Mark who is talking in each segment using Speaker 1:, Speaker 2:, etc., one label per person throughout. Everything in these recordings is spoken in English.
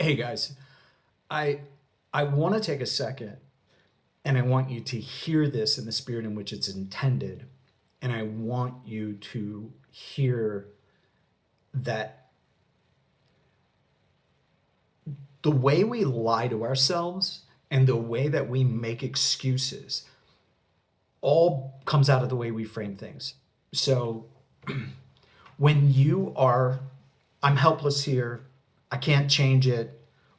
Speaker 1: Hey guys, I I want to take a second and I want you to hear this in the spirit in which it's intended. And I want you to hear that the way we lie to ourselves and the way that we make excuses all comes out of the way we frame things. So when you are, I'm helpless here, I can't change it,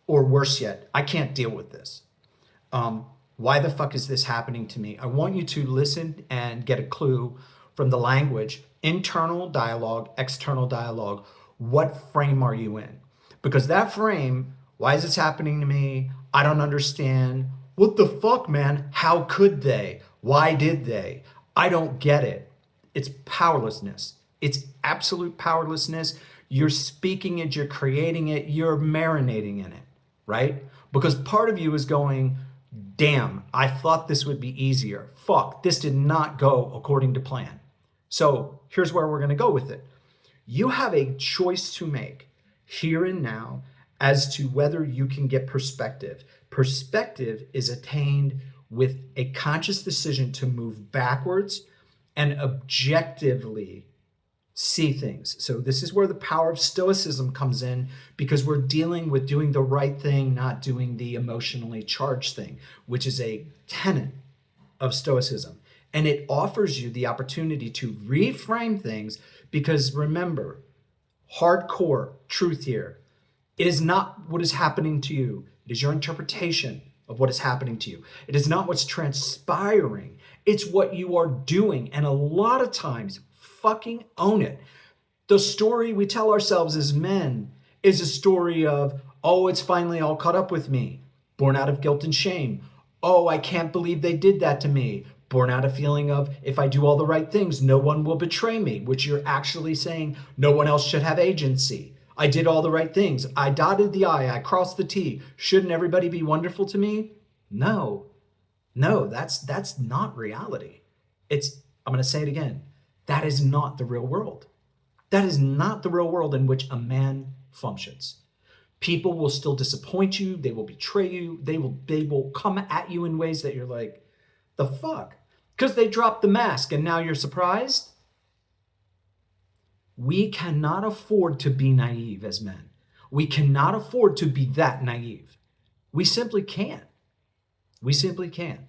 Speaker 1: or worse yet, I can't deal with this. Why the fuck is this happening to me? I want you to listen and get a clue from the language, internal dialogue, external dialogue. What frame are you in? Because that frame, why is this happening to me? I don't understand. What the fuck, man? How could they? Why did they? I don't get it. It's powerlessness. It's absolute powerlessness. You're speaking it, you're creating it, you're marinating in it, right? Because part of you is going, damn, I thought this would be easier. Fuck, this did not go according to plan. So here's where we're going to go with it. You have a choice to make here and now as to whether you can get perspective. Perspective is attained with a conscious decision to move backwards and objectively see things. So this is where the power of stoicism comes in, because we're dealing with doing the right thing, not doing the emotionally charged thing, which is a tenet of stoicism. And it offers you the opportunity to reframe things, because remember, hardcore truth here, it is not what is happening to you. It is your interpretation of what is happening to you. It is not what's transpiring. It's what you are doing. And a lot of times, fucking own it. The story we tell ourselves as men is a story of, oh, it's finally all caught up with me, born out of guilt and shame. Oh, I can't believe they did that to me, born out of feeling of, if I do all the right things, no one will betray me, which you're actually saying no one else should have agency. I did all the right things. I dotted the I, I crossed the T. Shouldn't everybody be wonderful to me? No, that's not reality. I'm going to say it again. That is not the real world. That is not the real world in which a man functions. People will still disappoint you. They will betray you. They will come at you in ways that you're like, the fuck? Because they dropped the mask and now you're surprised? We cannot afford to be naive as men. We cannot afford to be that naive. We simply can't. We simply can't.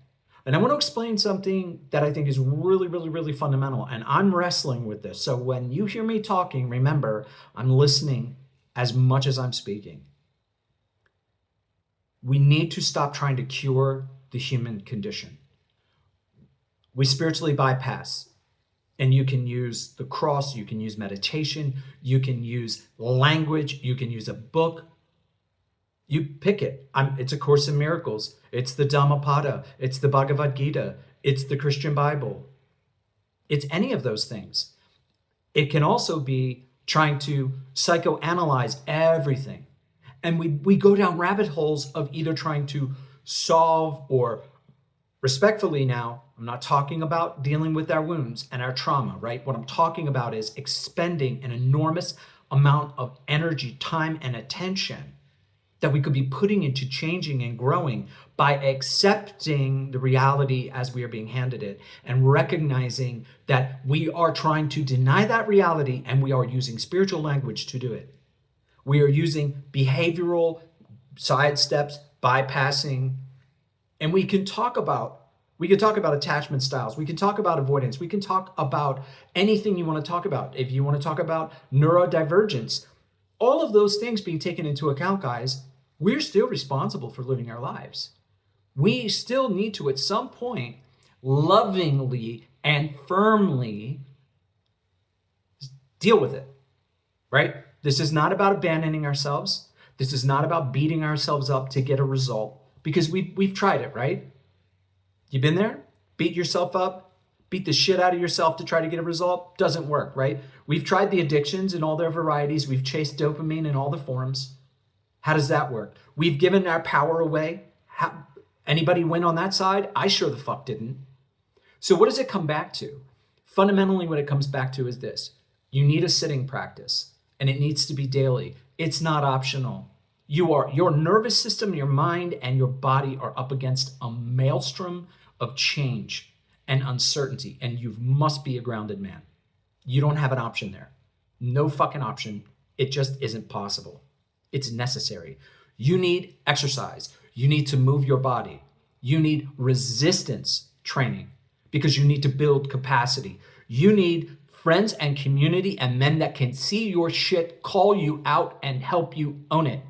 Speaker 1: And I want to explain something that I think is really, really, really fundamental. And I'm wrestling with this. So when you hear me talking, remember, I'm listening as much as I'm speaking. We need to stop trying to cure the human condition. We spiritually bypass. And you can use the cross, you can use meditation, you can use language, you can use a book. You pick it. It's A Course in Miracles. It's the Dhammapada. It's the Bhagavad Gita. It's the Christian Bible. It's any of those things. It can also be trying to psychoanalyze everything. And we go down rabbit holes of either trying to solve or, respectfully now, I'm not talking about dealing with our wounds and our trauma, right? What I'm talking about is expending an enormous amount of energy, time, and attention that we could be putting into changing and growing by accepting the reality as we are being handed it and recognizing that we are trying to deny that reality and we are using spiritual language to do it. We are using behavioral side steps, bypassing, and we can talk about attachment styles. We can talk about avoidance. We can talk about anything you want to talk about. If you want to talk about neurodivergence, all of those things being taken into account, guys, we're still responsible for living our lives. We still need to, at some point, lovingly and firmly deal with it, right? This is not about abandoning ourselves. This is not about beating ourselves up to get a result, because we've tried it, right? You been there? Beat yourself up, beat the shit out of yourself to try to get a result? Doesn't work, right? We've tried the addictions in all their varieties. We've chased dopamine in all the forms. How does that work? We've given our power away. Anybody win on that side? I sure the fuck didn't. So what does it come back to? Fundamentally, what it comes back to is this. You need a sitting practice, and it needs to be daily. It's not optional. Your nervous system, your mind, and your body are up against a maelstrom of change and uncertainty, and you must be a grounded man. You don't have an option there. No fucking option. It just isn't possible. It's necessary. You need exercise. You need to move your body. You need resistance training because you need to build capacity. You need friends and community and men that can see your shit, call you out, and help you own it.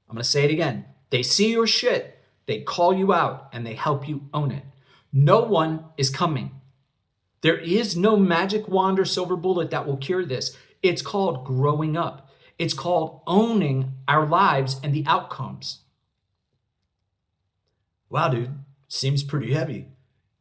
Speaker 1: I'm going to say it again. They see your shit, they call you out, and they help you own it. No one is coming. There is no magic wand or silver bullet that will cure this. It's called growing up. It's called owning our lives and the outcomes. Wow, dude, seems pretty heavy.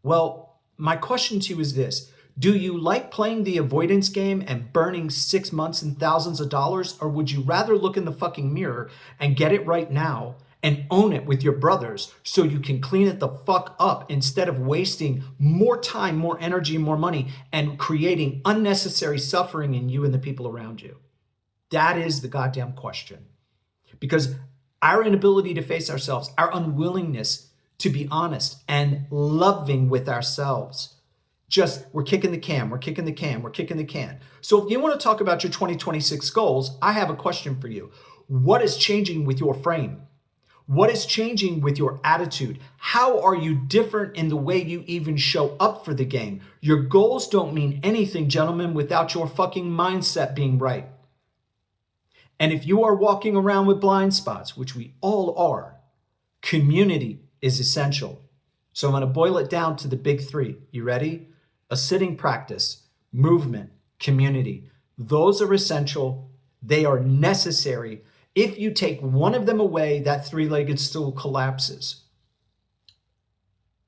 Speaker 1: Well, my question to you is this. Do you like playing the avoidance game and burning 6 months and thousands of dollars? Or would you rather look in the fucking mirror and get it right now and own it with your brothers so you can clean it the fuck up instead of wasting more time, more energy, more money, and creating unnecessary suffering in you and the people around you? That is the goddamn question. Because our inability to face ourselves, our unwillingness to be honest and loving with ourselves, we're kicking the can, we're kicking the can, we're kicking the can. So if you want to talk about your 2026 goals, I have a question for you. What is changing with your frame? What is changing with your attitude? How are you different in the way you even show up for the game? Your goals don't mean anything, gentlemen, without your fucking mindset being right. And if you are walking around with blind spots, which we all are, community is essential. So I'm going to boil it down to the big three. You ready? A sitting practice, movement, community. Those are essential. They are necessary. If you take one of them away, that three-legged stool collapses.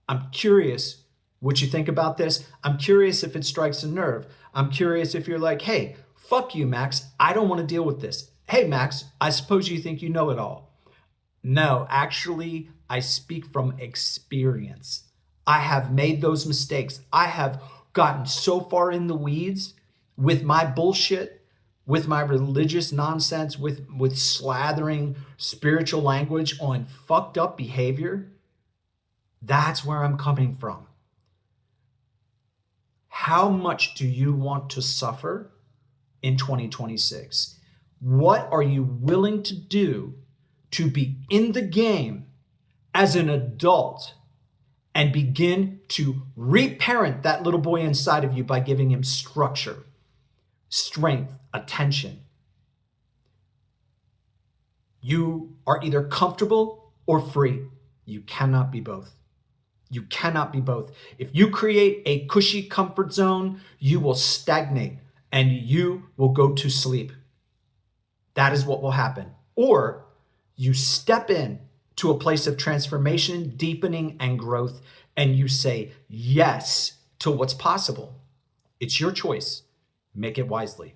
Speaker 1: I'm curious what you think about this. I'm curious if it strikes a nerve. I'm curious if you're like, hey, fuck you, Max. I don't want to deal with this. Hey, Max, I suppose you think you know it all. No, actually, I speak from experience. I have made those mistakes. I have gotten so far in the weeds with my bullshit, with my religious nonsense, with slathering spiritual language on fucked up behavior. That's where I'm coming from. How much do you want to suffer in 2026? What are you willing to do to be in the game as an adult and begin to reparent that little boy inside of you by giving him structure, strength, attention? You are either comfortable or free. You cannot be both. You cannot be both. If you create a cushy comfort zone, you will stagnate and you will go to sleep. That is what will happen. Or you step in to a place of transformation, deepening, and growth, and you say yes to what's possible. It's your choice. Make it wisely.